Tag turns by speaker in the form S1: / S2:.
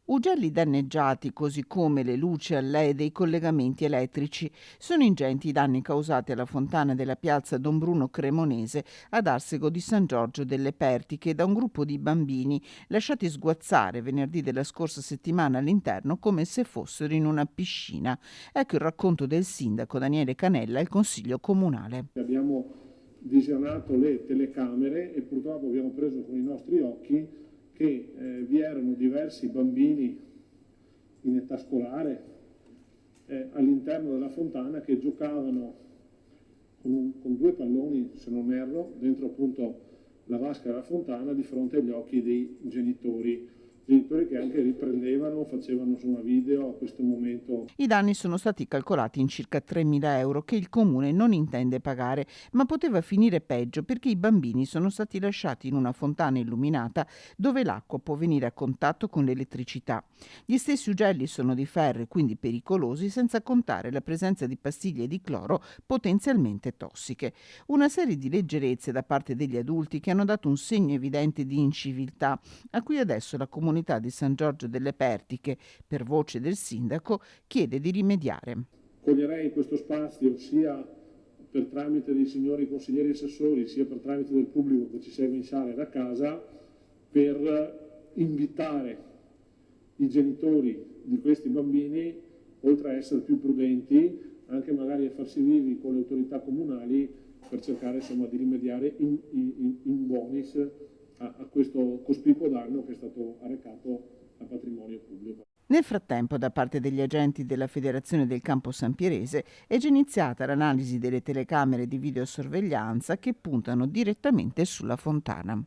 S1: Ugelli danneggiati, così come le luci a LED dei collegamenti elettrici. Sono ingenti i danni causati alla fontana della piazza Don Bruno Cremonese ad Arsego di San Giorgio delle Pertiche da un gruppo di bambini lasciati sguazzare venerdì della scorsa settimana all'interno come se fossero in una piscina. Ecco il racconto del sindaco Daniele Canella al Consiglio Comunale.
S2: Abbiamo visionato le telecamere e purtroppo abbiamo preso con i nostri occhi che vi erano diversi bambini in età scolare all'interno della fontana che giocavano con due palloni, se non erro, dentro appunto la vasca della fontana di fronte agli occhi dei genitori che anche riprendevano, facevano insomma video a questo momento.
S1: I danni sono stati calcolati in circa 3.000 euro che il comune non intende pagare, ma poteva finire peggio perché i bambini sono stati lasciati in una fontana illuminata dove l'acqua può venire a contatto con l'elettricità. Gli stessi ugelli sono di ferro e quindi pericolosi, senza contare la presenza di pastiglie di cloro potenzialmente tossiche. Una serie di leggerezze da parte degli adulti che hanno dato un segno evidente di inciviltà, a cui adesso la comunità di San Giorgio delle Pertiche, per voce del sindaco, chiede di rimediare.
S2: Coglierei questo spazio sia per tramite dei signori consiglieri assessori, sia per tramite del pubblico che ci segue in sala e da casa, per invitare i genitori di questi bambini, oltre a essere più prudenti, anche magari a farsi vivi con le autorità comunali per cercare insomma di rimediare in bonis a questo cospicuo danno che è stato arrecato al patrimonio pubblico.
S1: Nel frattempo, da parte degli agenti della Federazione del Campo Sampierese è già iniziata l'analisi delle telecamere di videosorveglianza che puntano direttamente sulla fontana.